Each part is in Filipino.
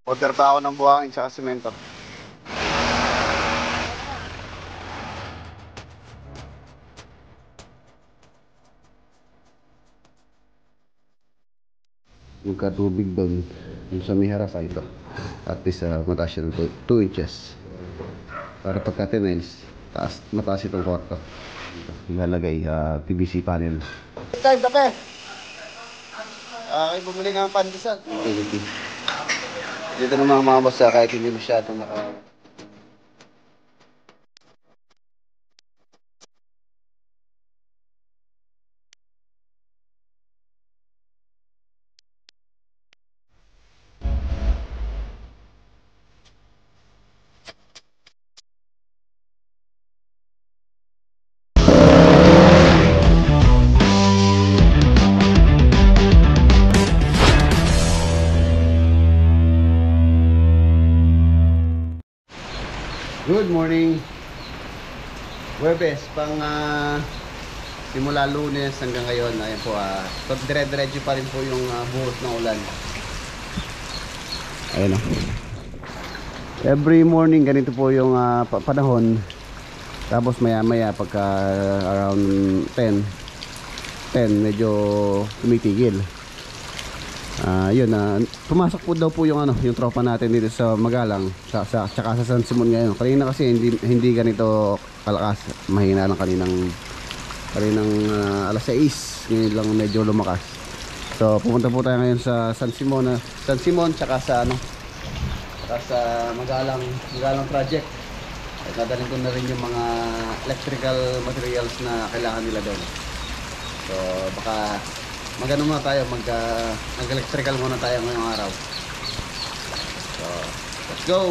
Order pa ako ng buhangin sa semento. Yung katubig doon, yung sa may harap ito. At least mataas siya ng 2 inches. Para pagka tiles, mataas itong kwarto. Ilalagay PVC panel. Time kape! Ay, bumili nga ng pandesal. Dito naman mga boss, kahit hindi masyadong Good morning. Webes, pang simula Lunes hanggang ngayon. Ayan po, dire-diretso pa rin po yung buhos ng ulan. Ayan o. Every morning ganito po yung panahon. Tapos maya maya pagka around 10 medyo tumitigil. Yun, pumasok po daw po yung yung tropa natin dito sa Magalang, tsaka sa San Simon ngayon. Kanina kasi hindi ganito kalakas, mahina lang kaninang alas 6, ngayon lang medyo lumakas. So pumunta po tayo ngayon sa San Simon tsaka sa Magalang project. At dadalhin ko na rin yung mga electrical materials na kailangan nila doon. So baka magano muna tayo, mag-electrical muna tayo ngayong araw. So, let's go!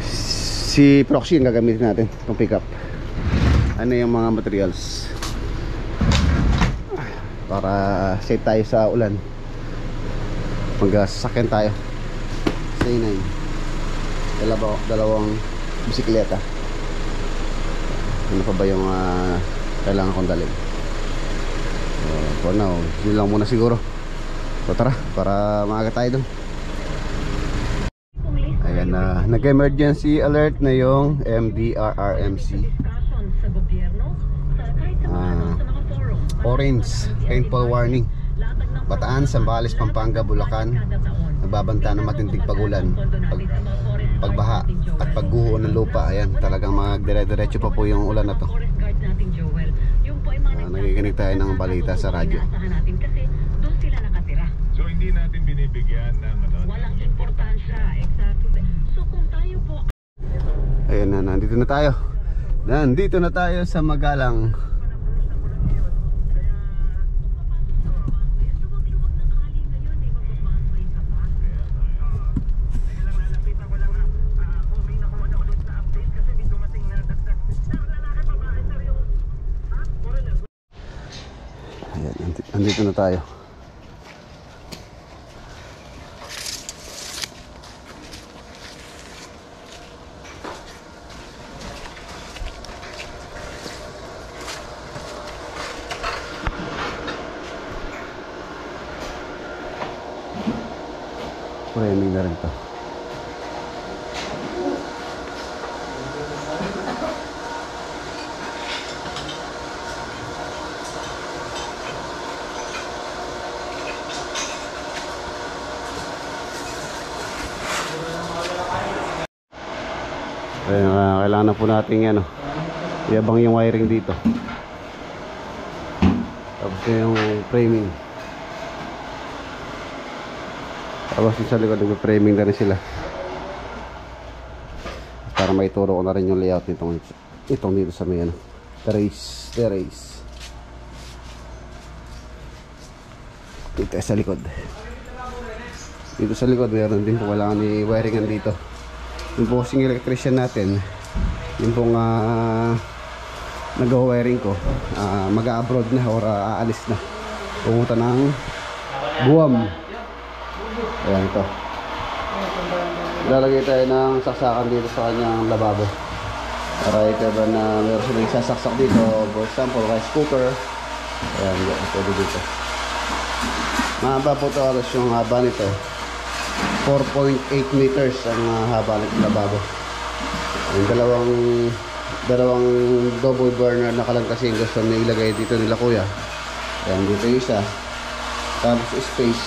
Si Proxy ang gagamitin natin, itong pickup. Ano yung mga materials para safe tayo sa ulan. Mag-sasakyan tayo sa inay. Dalawang bisikleta. Ano pa ba yung kailangan kong dalhin? For now, yun lang muna siguro. So tara, para maaga tayo dun. Ayan na, nag-emergency alert na yung MDRRMC. Orange rainfall warning. Bataan, Zambales, Pampanga, Bulacan. Nagbabanta ng matinding pagulan, pagbaha at pagguho ng lupa. Ayan, talagang magdire-diretso pa po yung ulan na to. Nakikinig tayo ng balita sa radyo. So hindi natin binibigyan ng walang importansya. Exactly. So kung tayo po, ayan na, nandito na tayo sa Magalang. Andito na tayo. Framing na rin to. Kailangan na po natin iabang yung wiring dito. Tapos yung framing. Tapos sa likod nag-framing na rin sila. Para maituro ko na rin yung layout itong dito sa may terrace. Dito sa likod. Dito sa likod meron din po kailangan ni wiringan dito. Yung po kasing electrician natin, yung pong nag-wiring ko, mag-abroad na or aalis na, pumunta ng Guam. Ayan ito, lalagay tayo ng saksakan dito sa kanyang lababo para ito ba na meron silang sasaksak dito, for example rice cooker. Ayan, pwede dito. Mahaba po ito, alas yung haba nito. 4.8 meters ang haba ng lababo. Yung dalawang double burner na kalangkasing gusto na ilagay dito nila kuya. Yan, dito yung isa. Tapos space.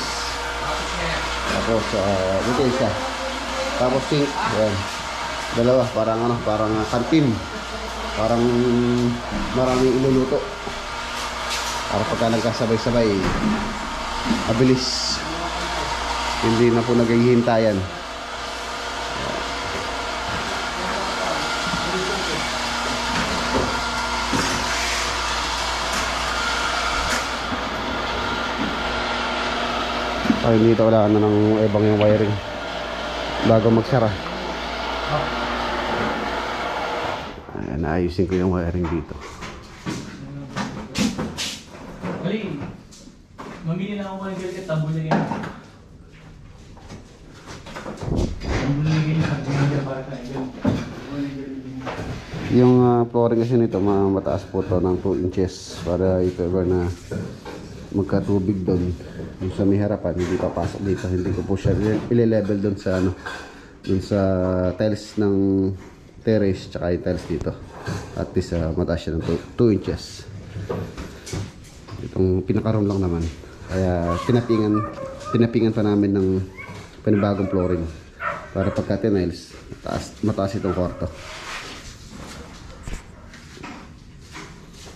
Tapos dito yung isa. Tapos sink. Yan. Dalawa, parang kantin. Parang maraming iluluto. Para pagka nagkasabay-sabay, mabilis. Hindi na po naghihintayan. Ay, dito wala na ng ibang yung wiring bago magsara. Ayan, naayusin ko yung wiring dito. Mali, mamili na ako mga galit, tambol na yan. Tambol na yan, para sa inyo. Yung flooring kasi nito, mataas po to ng 2 inches para if ever na magkatubig doon yung sa may harapan, hindi papasok dito. Hindi ko po siya ile-level doon sa doon sa tiles ng terrace tsaka yung tiles dito. At least mataas siya ng 2 inches. Itong pinakaroon lang naman, kaya pinapingan pa namin ng panibagong flooring para pagka tiles mataas itong kwarto.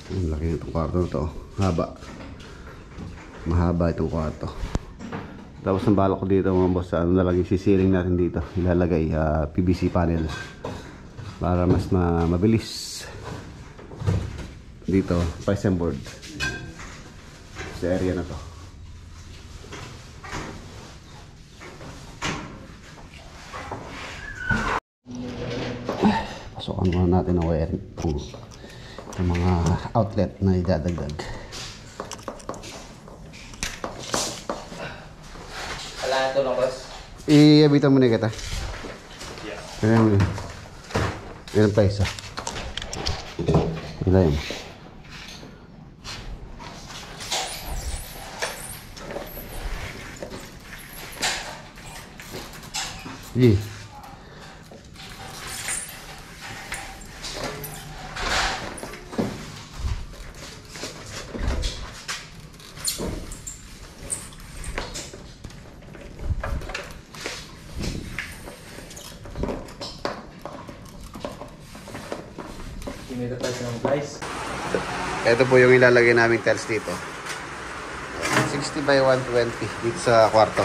Ang laki nitong kwarto na to, mahaba itong kwarto. Tapos ang balak ko dito mga boss, na lang yung sisiling natin dito, ilalagay PVC panel para mas mabilis dito, press and board sa area na to. Pasukan muna natin ang wiring ng mga outlet na idadagdag. Wala ito lang, boss. Iabitan mo na kita. Yeah. Kaya mo. Ilan pa isa? Ilan yun? Sige. Kinita tayo ng guys. Ito po yung ilalagay naming tiles dito. 60 by 120 dito sa kwarto.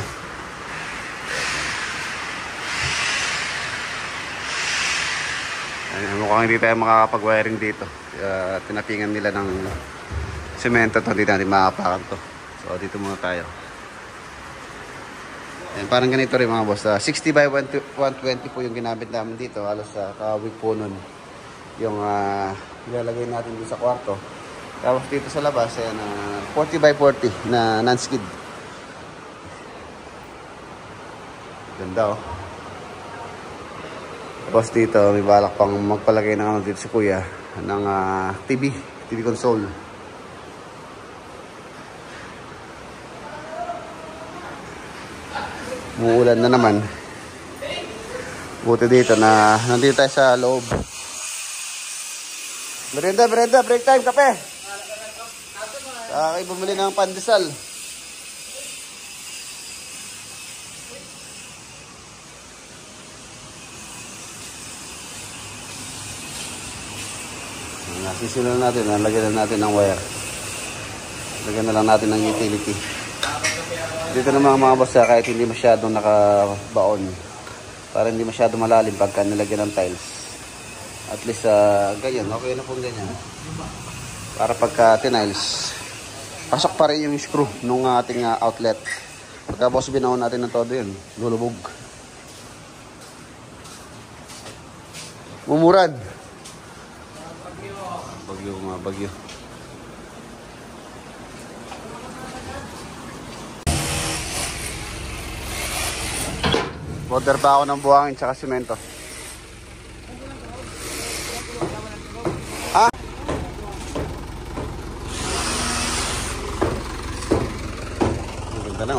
Ay, mukhang hindi tayo makakapag-wiring dito. Tinapingan nila ng semento to, hindi natin makakapakan to. So dito muna tayo. Ayan, parang ganito rin mga boss. 60 by 120 po yung ginamit namin dito. Halos sa kawig po nun yung ilalagay natin dito sa kwarto. Tapos dito sa labas, ayan, 40 by 40 na non-skid. Ganda oh. Tapos dito, may balak pang magpalagay ng dito si kuya ng TV console. Muulan na naman. Buti dito na nandito tayo sa loob. Merienda, break time, kape. Kayo bumili ng pandesal. Sisimulan natin, lagyan na natin ng wire. Lagyan na lang natin ng utility. Dito naman mga boss, kahit hindi masyadong nakabaon, para hindi masyadong malalim pagka nilagyan ng tiles. At least ganyan, okay na po ganyan. Para pagka tiniles, pasok pa rin yung screw nung ating outlet. Pagka boss binahon natin ng todo yun, lulubog. Mumurad. Bagyo. Order pa ako ng buhangin tsaka simento. Ah? Ganda na.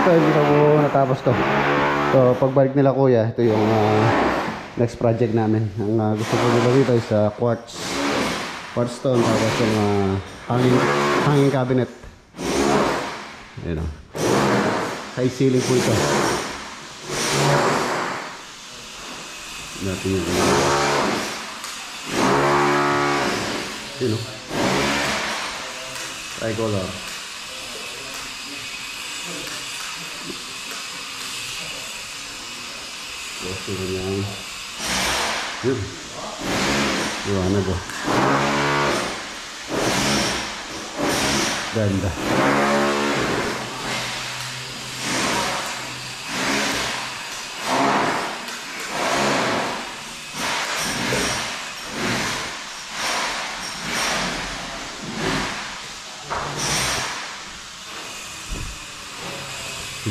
dito, hindi na po natapos to. So pagbalik nila kuya, ito yung next project namin. Ang gusto ko nila dito is quartz stone, tapos yung hanging cabinet. Ayan o, high ceiling po ito. Natin yung yun o, tricolor. Gusto ko niyan. Yun, iwanag o, ganda.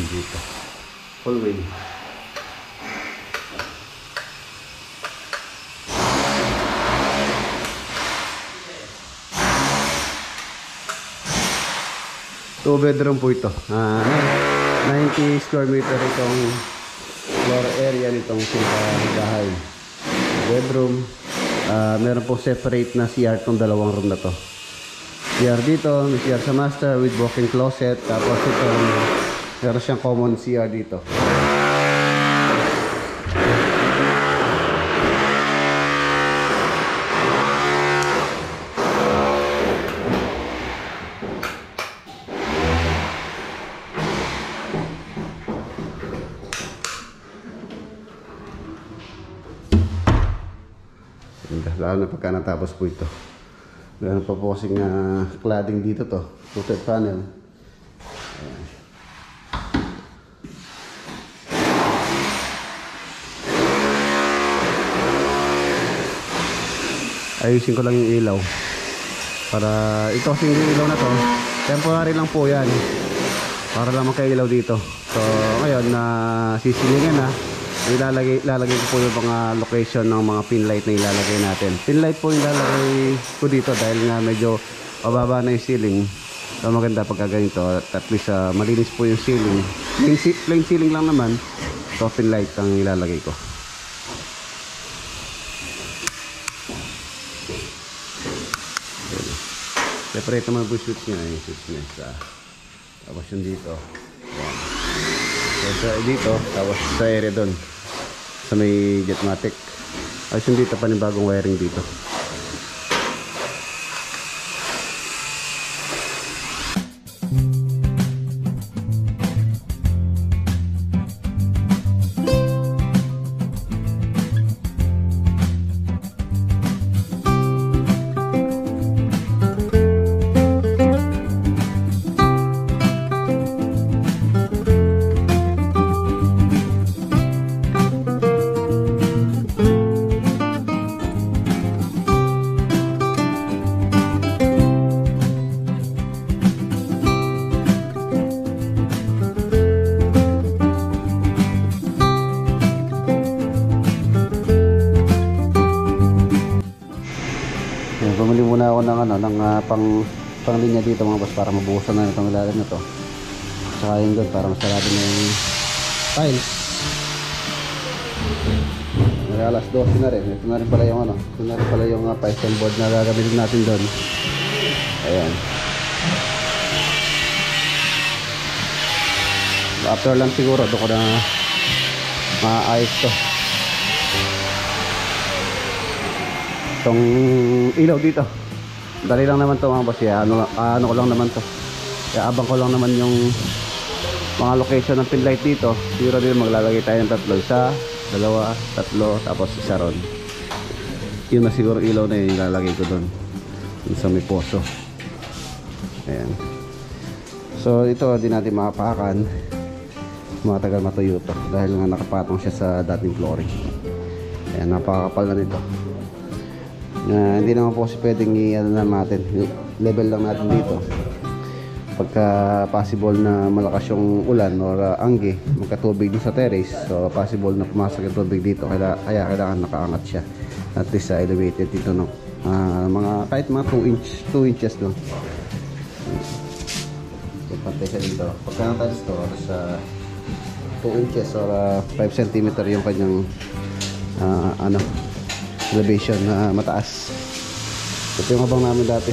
Dito hallway. Two bedroom po ito. 90 square meter itong floor area nitong bahay. Bedroom. Meron po separate na CR itong dalawang room na to. CR dito, may CR sa master with walk-in closet. Tapos itong meron siyang common CR dito. Lalo na pagka natapos po ito. Meron pa po kasing cladding dito to. Footed panel. Ayan. Ayusin ko lang yung ilaw. Para ito kasing ilaw na to, temporary lang po yan. Para lang magkailaw dito. So ngayon na sisilingan na, ilalagay ko po yung mga location ng mga pin light na ilalagay natin. Pin light po yung ilalagay ko dito dahil nga medyo mababa na yung ceiling. So maganda pagka ganito, at least malinis po yung ceiling. Plain ceiling lang naman. So pin light ang ilalagay ko. Separate naman po yung switch niya. Yung switch niya sa tapos yung dito. So dito, tapos sa area doon sa may Jetmatic. Ayos yung dito, panibagong wiring dito. Bumili muna ako ng pang linya dito mga boss para mabuhusan na itong ilalim na to. Saka yun doon para masarado na yung tiles. Alas 12 na rin. Ito na rin pala yung ito na rin pala yung piston board na gagamitin natin doon. Ayan. After lang siguro doon ko na maayos to. Itong ilaw dito, dali lang naman to mga boss. Ano ko lang naman to, abang ko lang naman yung mga location ng pin light dito. Siguro din maglalagay tayo ng tatlo, isa, dalawa, tatlo, tapos isa ron. Yun na siguro ilaw na yun ilalagay ko doon sa may poso. Ayan. So ito di natin makapakan, matagal matuyo to dahil nga nakapatong siya sa dating flooring. Ayan, napakakapal na nito. Hindi naman po kasi pwedeng natin, level lang natin dito. Pagka possible na malakas yung ulan or angge, magkatubig din sa terrace, so possible na pumasok yung tubig dito, kaya kailangan nakaangat siya. At least elevated dito no? Mga kahit mga 2 inches lang. So, pantay siya dito. Pagka natalis to, sa 2 inches or 5 cm yung kanyang elevation na mataas. Ito yung habang namin dati.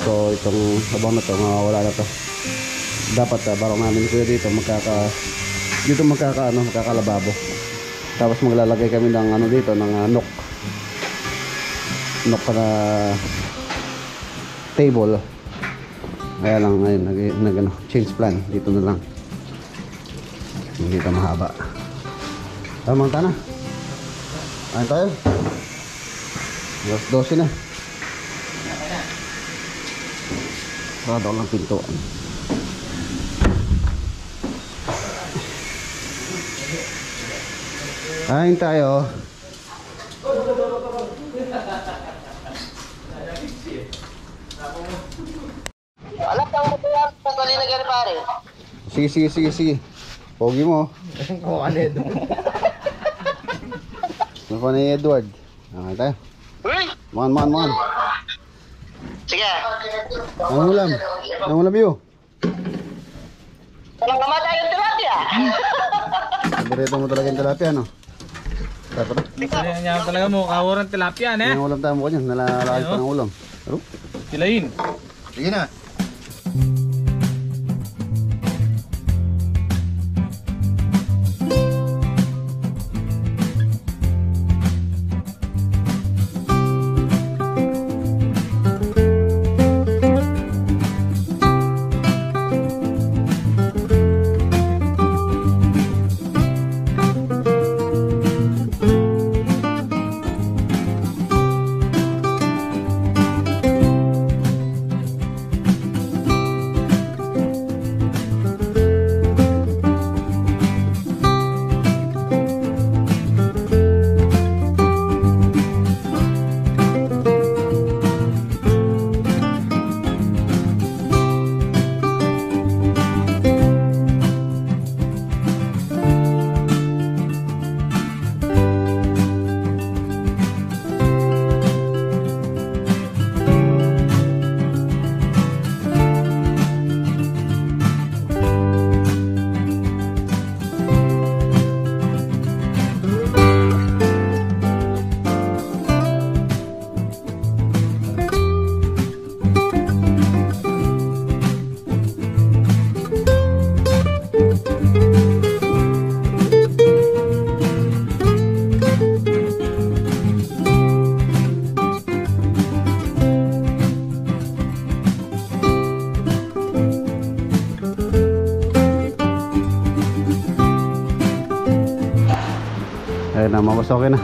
So itong habang na to, mawawala na to. Dapat barong namin kuya dito magkakalababo. Tapos maglalagay kami ng dito ng nook na table. Kaya lang ngayon change plan dito na lang. Hindi ito mahaba. Tamang tana. Ayun tayo. Alas 12 na. Sarado lang pintuan. Ayun tayo. Alam ka mo po yan, pagkali na gani pare. Sige. Pogi mo. Kung ano yun. Ano pa ni Edward? Okay tayo. Man. Sige. Anong ulam yun? Walang namatay yung tilapia. Paborito mo talaga yung tilapia, no? Tara. Yan talaga mo, kawaran tilapia, ne? Yung ulam tayo mo ko dyan. Nalalakad pa ng ulam. Pero, Kilain. sige na. Ayun na, mamasokin na.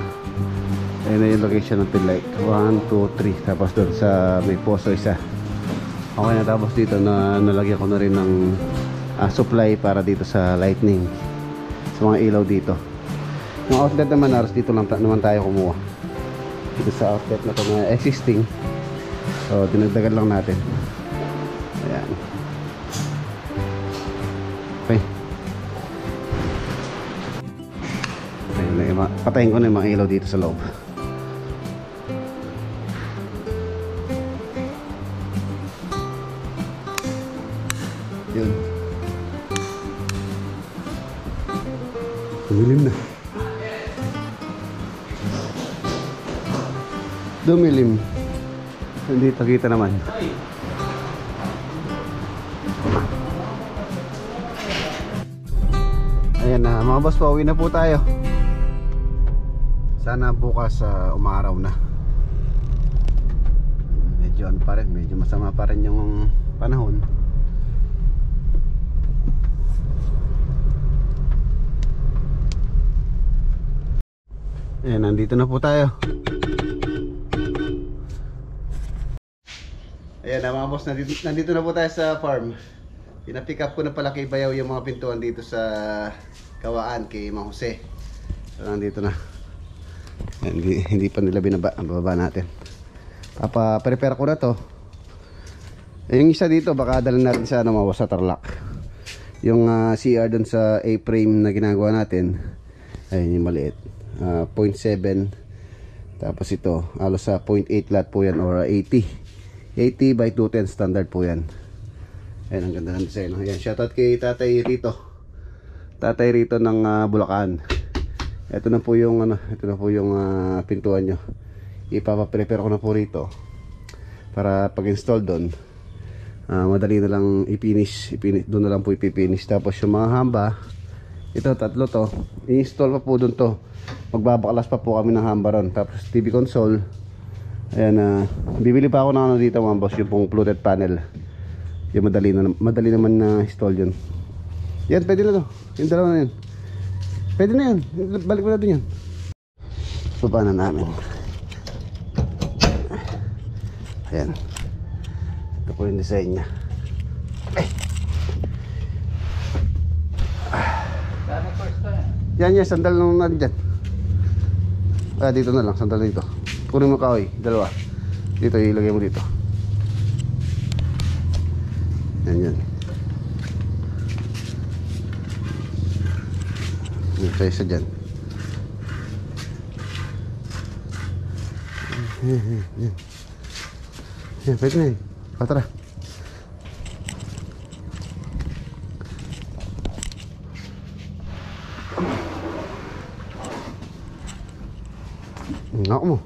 Ayun na yung location ng pin light. 1, 2, 3. Tapos doon sa may poso isa. Okay na, tapos dito na nalagyan ko na rin ng supply para dito sa lightning. Sa mga ilaw dito. Yung outlet naman, aros dito lang naman tayo kumuha. Dito sa outlet na ito na existing. So dinagdagan lang natin. Ayan. Okay. Patayin ko na yung mga ilaw dito sa loob. Yun. Dumilim na. Dumilim. Hindi kita naman. Ayan na mga boss, pauwi na po tayo. Sana bukas umaraw na. Medyo ano pa rin, medyo masama pa rin yung panahon. Ayan, nandito na po tayo. Ayan na mga boss, nandito na po tayo sa farm. Pinapick up ko na pala kay Bayaw yung mga pintuan dito sa Kawaan kay Mang Jose. So nandito na. Hindi pa nila bababa natin. Prepare ko na to. Yung isa dito baka dalhin natin sa sa Tarlac. Yung CR dun sa A-frame na ginagawa natin. Ayun yung maliit. 0.7. Tapos ito halos sa 0.8 lot po yan or 80 by 210 standard po yan. Ayan, ang ganda ng design. Ayan, shoutout kay Tatay Rito. Tatay Rito ng Bulacan. Ito na po yung pintuan nyo. Ipapa-prepare ko na po rito para pag-install doon. Madali na lang i-finish. Doon na lang po ipipinish. Tapos yung mga hamba, ito tatlo to, i-install pa po doon to. Magbabaklas pa po kami ng hamba ron. Tapos TV console. Ayan, bibili pa ako ng ano dito mga boss, yung pong fluted panel. Yung madali naman na install yun. Yan, pwede na to. Yung dalawa na yan. Pwede na yan. Balik mo na dun yan. Baba na namin. Ayan. Ito po yung design nya. Yan yan, sandal nung nandyan. Dito na lang, sandal dito. Kunin mo kahoy, dalawa. Dito, ilagay mo dito. Yan yan. Ito isa dyan. Yan, pwede na yun. Tara. Ako mo.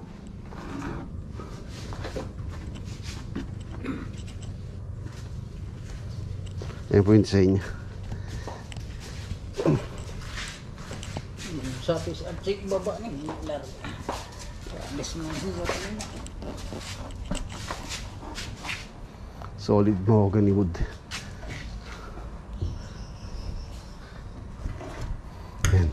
Yan po yung design niya. Sapis at check baba ni Hitler. Alis mo huwag na. Solid mahogany wood. Yan.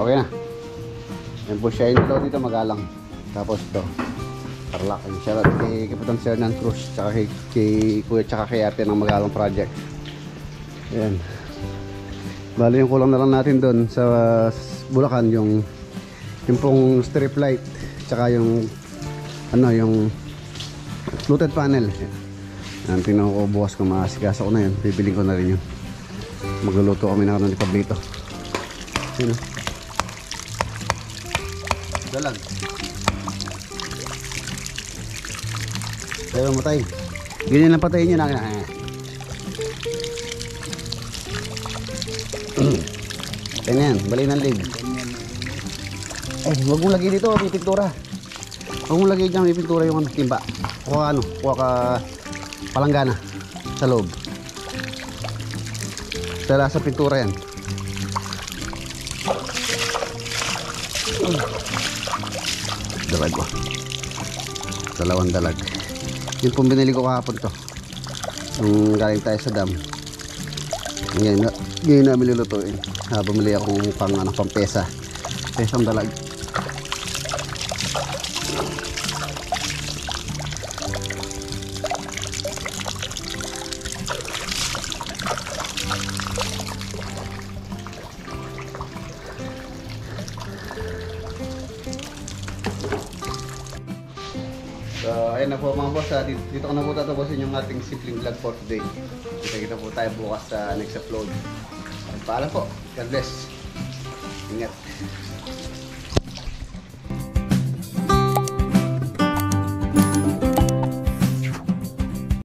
Okay na. Yan po siya yung dalawa dito magalang. Tapos ito Tarlac. Shoutout kay Kapitan Sir ng Cruz, tsaka kay Kuya, tsaka kay Ate ng Magalang Project. Ayan. Bali yung kulang na lang natin doon sa Bulacan yung pong strip light, tsaka yung yung fluted panel. Yan, tingnan ko bukas kung maasikaso ko na yun. Bibiling ko na rin yun. Magluluto kami na ng pablito. Sino? Dalag. Pero matay. Ganyan lang patayin nyo na. Kaya na yan. Balay ng leg. Huwag mong lagay dito. May pintura. Huwag mong lagay dyan. May pintura yung timba. Kuha ka palanggana sa loob. Dala sa pintura yan. Dalag ko. Dalawang dalag. Yung pong binili ko kahapon to. Nung galing tayo sa dam. Ngayon namin lulutuin. Bumili akong pampesa. Pesang dalag. So, ayun na po mga boss. Dito ko na po tatapusin yung ating simpleng vlog for today. Kita po tayo bukas sa next upload. Paalam po. God bless. Ingat.